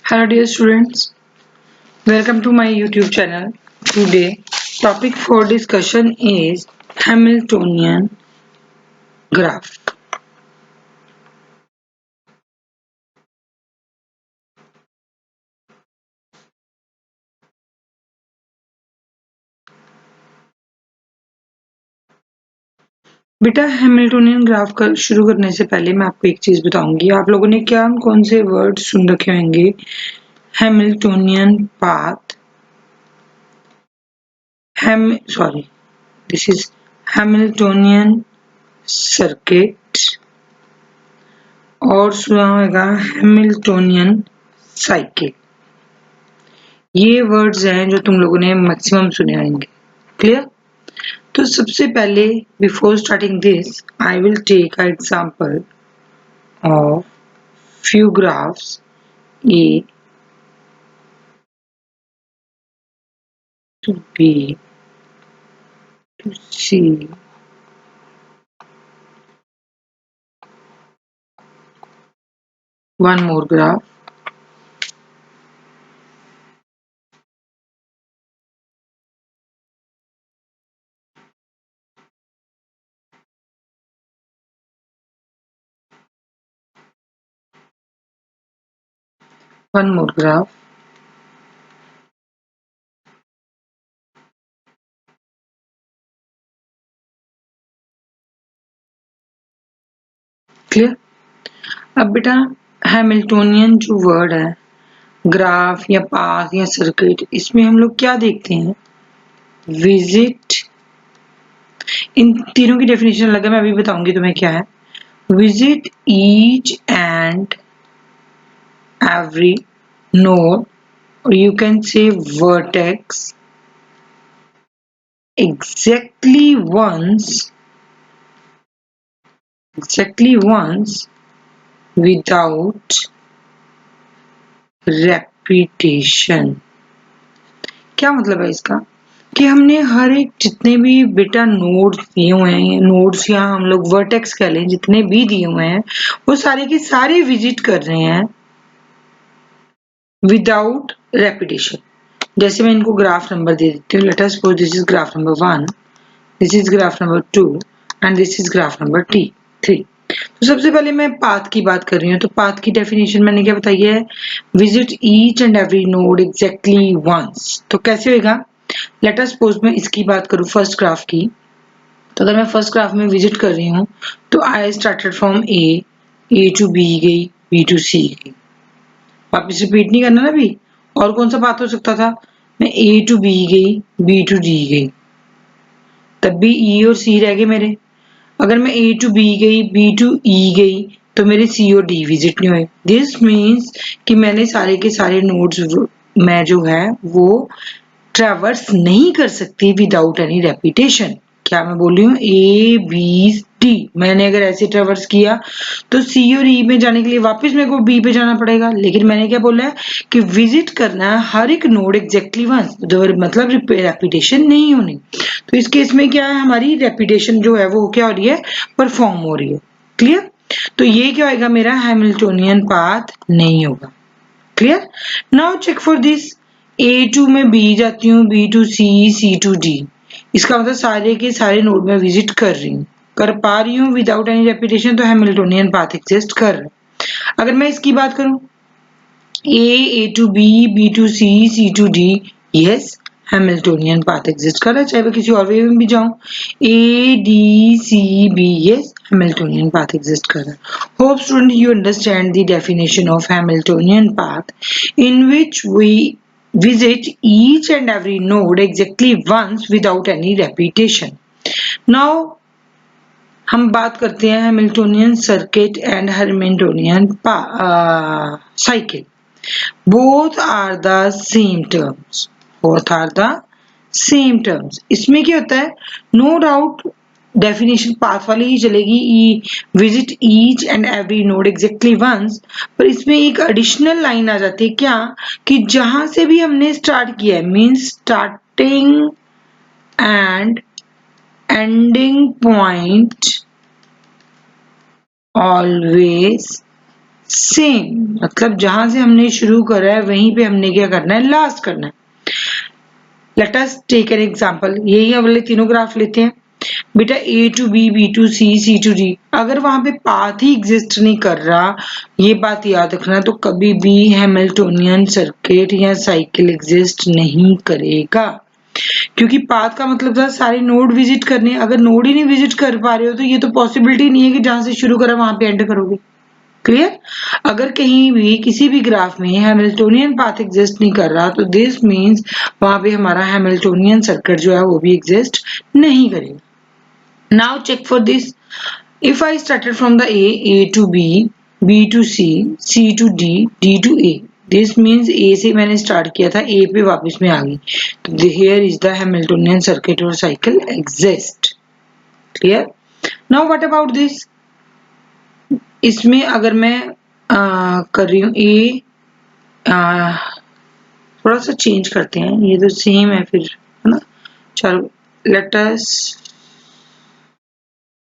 Hello dear students, welcome to my YouTube channel. Today topic for discussion is Hamiltonian graph. बेटा Hamiltonian graph का शुरू करने से पहले मैं आपको एक चीज बताऊंगी। आप लोगों ने क्या कौन से वर्ड सुन रखे होंगे? Hamiltonian path, this is Hamiltonian circuit और सुना होगा हैमिल्टोनियन साइकिल। ये वर्ड्स हैं जो तुम लोगों ने मैक्सिमम सुने होंगे। क्लियर? तो सबसे पहले before starting this I will take a example of few graphs A to B to C one more graph one more graph clear? अब बेटा हैमिल्टोनियन जो वर्ड है, ग्राफ या पाथ या सर्किट, इसमें हम लोग क्या देखते हैं? विजिट। इन तीनों की डेफिनेशन अलग है, मैं अभी बताऊंगी तुम्हें क्या है। Visit each and every node, or you can say vertex, exactly once without repetition। क्या मतलब है इसका? कि हमने हर एक जितने भी बेटा नोड्स दिए हुए हैं, नोड्स या हम लोग वर्टेक्स कह लें, जितने भी दिए हुए हैं वो सारे के सारे विजिट कर रहे हैं विदाउट रेपिटेशन। जैसे मैं इनको ग्राफ नंबर दे देती हूँ। Let us suppose this is graph number 1, this is graph number 2 and this is graph number 3। तो सबसे पहले मैं पाथ की बात कर रही हूँ। तो पाथ की डेफिनेशन मैंने क्या बताई है? Visit each and every node exactly once. तो कैसे होगा? लेट अस सपोज मैं इसकी बात करूँ फर्स्ट ग्राफ की। तो अगर मैं फर्स्ट ग्राफ में विजिट कर रही हूँ तो I started from A to B गई, बी टू सी गई। वापिस रिपीट नहीं करना ना अभी। और कौन सा बात हो सकता था? मैं ए टू बी गई, बी टू डी गई, तब भी ई और सी रह गए मेरे। अगर मैं ए टू बी गई, बी टू ई गई, तो मेरे सी और डी विजिट नहीं हुए। दिस मीन्स कि मैंने सारे के सारे नोड्स मैं जो है वो ट्रैवर्स नहीं कर सकती विदाउट एनी रेपिटेशन। क्या मैं बोल रही हूँ? ए बी डी मैंने अगर ऐसे ट्रैवर्स किया तो सी और ई में जाने के लिए वापस मेरे को बी पे जाना पड़ेगा। लेकिन मैंने क्या बोला है कि विजिट करना है हर एक नोड एग्जैक्टली वंस, मतलब रेपिटेशन नहीं होनी। तो इस केस में क्या है, हमारी रेपिटेशन जो है वो क्या हो रही है? परफॉर्म हो रही है। क्लियर? तो ये क्या होगा? मेरा हैमिल्टोनियन पाथ नहीं होगा। Clear? Now check for this. A to में बी जाती हूँ, B to C, C to D. इसका मतलब सारे के सारे नोड में विजिट कर रही हूँ, कर पा रही हूँ विदाउट एनी रेपिटेशन। तो हैमिल्टोनियन पाथ एग्जिस्ट कर रहा है। अगर मैं इसकी बात करूं, A to B, B to C, C to D, yes Hamiltonian path exist कर रहा है, चाहे मैं किसी और वे में भी जाऊं। A D C B, yes Hamiltonian path exist कर रहा है। Hope student you understand the definition of Hamiltonian path in which we visit each and every node exactly once without any repetition. Now हम बात करते हैं Hamiltonian circuit and Hamiltonian cycle. Both are the same terms, both are the same terms. इसमें क्या होता है? No doubt definition path वाली ही चलेगी, visit each and every node exactly once. पर इसमें एक एडिशनल लाइन आ जाती है, क्या? कि जहां से भी हमने स्टार्ट किया है, means starting and ending point always same, मतलब जहां से हमने शुरू करा है वहीं पे हमने क्या करना है, लास्ट करना है। Let us take an example, यही वाले तीनों ग्राफ लेते हैं बेटा, A to B, B to C, C to D. अगर वहां पे पाथ ही एग्जिस्ट नहीं कर रहा, ये बात याद रखना, तो कभी भी हैमिल्टोनियन सर्किट या साइकिल एग्जिस्ट नहीं करेगा, क्योंकि पाथ का मतलब था सारे नोड विजिट करने। अगर नोड ही नहीं विजिट कर पा रहे हो तो ये तो पॉसिबिलिटी नहीं है कि जहां से शुरू करा वहां पे एंड करोगे। क्लियर? अगर कहीं भी किसी भी ग्राफ में हैमिल्टोनियन पाथ एग्जिस्ट नहीं कर रहा, तो दिस मींस वहां पे हमारा हैमिल्टोनियन सर्किट जो है वो भी एग्जिस्ट नहीं करेगा। Now check for this. If I started from the A to B, B to C, C to D, D to A. This means A से मैंने स्टार्ट किया था, A पे वापस में आ गई, तो here is the Hamiltonian circuit or cycle exist. Clear? Now what about this? इसमें अगर मैं कर रही हूँ A, थोड़ा सा चेंज करते हैं, ये तो सेम है फिर, है ना। चलो let us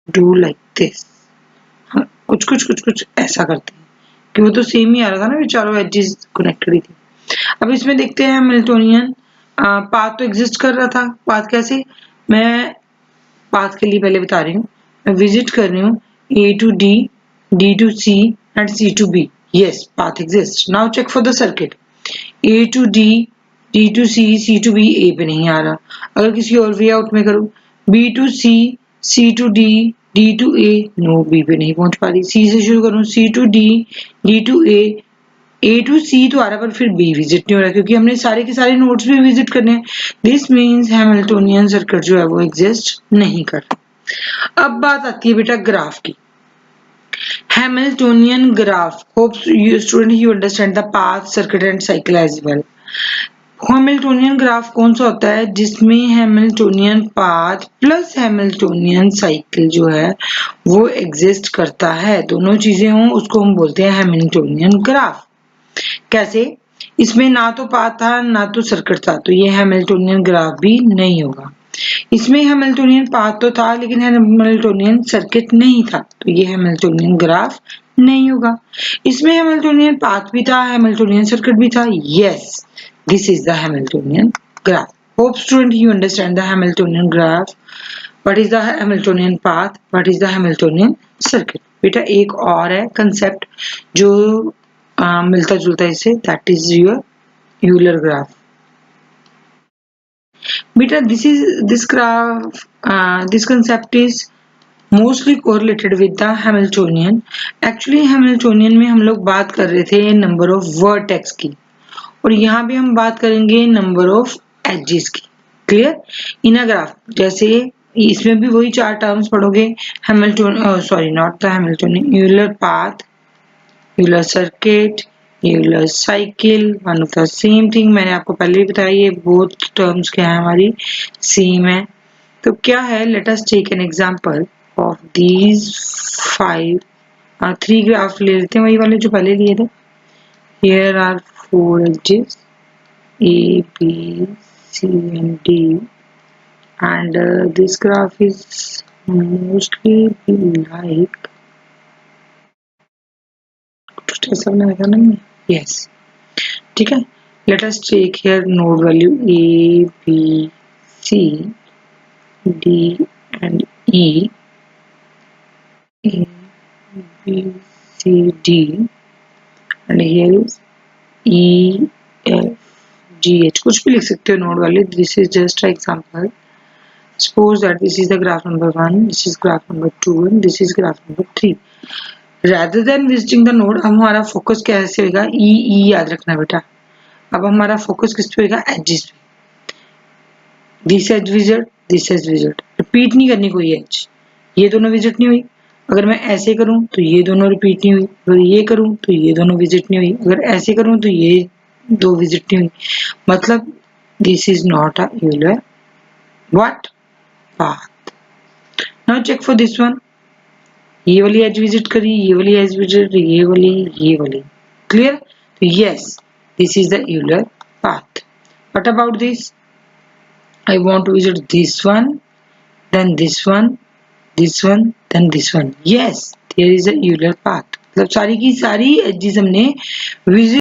do like this. हाँ, कुछ ऐसा करते हैं कि वो तो सेम ही आ रहा था ना, चारों एजेस कनेक्टेड ही थी। अब इसमें देखते हैं हैमिल्टोनियन पाथ तो एग्जिस्ट कर रहा था। पाथ कैसे, मैं पाथ के लिए पहले बता रही हूँ, मैं विजिट कर रही हूँ A to D, D to C and C to B. Yes, path exist. Now check for the circuit, A to D, D to C, C to B, A पे नहीं आ रहा। अगर किसी और वे आउट में करूँ, B to C to D, D to A, no, B पे नहीं पहुंच पा रही। सी से शुरू करूँ, C to D, D to A to C तो आ रहा, पर फिर बी विजिट नहीं हो रहा, क्योंकि हमने सारे के सारे नोड्स भी विजिट करने हैं। दिस मींस हैमिल्टोनियन सर्किट जो है वो एग्जिस्ट नहीं कर रहा। अब बात आती है बेटा ग्राफ की। Hamiltonian graph. Hope you student you understand the path, circuit and cycle as well. Hamiltonian graph कौन सा होता है, जिसमें Hamiltonian path plus Hamiltonian cycle जो है वो एग्जिस्ट करता है, दोनों चीजें हों उसको हम बोलते हैं हैमिल्टोनियन ग्राफ। कैसे, इसमें ना तो पाथ था ना तो सर्किट था, तो ये हैमिल्टोनियन ग्राफ भी नहीं होगा। इसमें हैमिल्टोनियन पाथ तो था लेकिन हैमिल्टोनियन सर्किट नहीं था, तो ये हैमिल्टोनियन ग्राफ नहीं होगा। इसमें हैमिल्टोनियन पाथ भी था, हैमिल्टोनियन सर्किट भी था। Yes, this is the Hamiltonian graph. Hope student you understand the Hamiltonian graph. What is the Hamiltonian path, what is the Hamiltonian circuit. बेटा एक और है कंसेप्ट जो मिलता जुलता है इससे, that is your Euler graph. Beta, this graph, this concept is mostly correlated with the Hamiltonian. Actually Hamiltonian में हम लोग बात कर रहे थे number of vertex की, और यहाँ पे हम बात करेंगे number of edges की। Clear? In a graph, जैसे इसमें भी वही चार टर्म्स पढ़ोगे, Hamiltonian, sorry not the Hamiltonian, Euler path, Euler circuit, Euler cycle, one of the same thing। मैंने आपको पहले ही बताया ये both terms क्या है, हमारी सेम है। तो क्या है, let us take an example of these three graph ले लेते हैं, वही वाले जो पहले लिए थे। Here are four edges A, B, C and D, and this graph is mostly like ऐसा बनाएगा नहीं। यस, ठीक है। Let us take here node value A B C D and E, A B C D and here is E F G H, कुछ भी लिख सकते हो node value. This is just example. Suppose that this is the graph number 1, this is graph number 2 and this is graph number 3। rather than visiting the node, अब हमारा focus कैसे होगा, ई याद रखना बेटा। अब हमारा फोकस किस पे होगा, एजेस पे। This edge visit, this edge visit, repeat नहीं करनी कोई एज, ये दोनों विजिट नहीं हुई। अगर मैं ऐसे करूं तो ये दोनों रिपीट नहीं हुई, अगर ये करूं तो ये दोनों विजिट नहीं हुई, अगर ऐसे करूं तो ये दो विजिट नहीं हुई। मतलब this is not a Euler what path. Now check for this one, ये वाली एज विजिट करी, ये वाली एज विजिट, ये वाली। क्लियर? तो yes, this is the Euler path. What about this? I want to visit this one, then this one, then this one. Yes, there is a Euler path. मतलब सारी की सारी एजेस हमने visit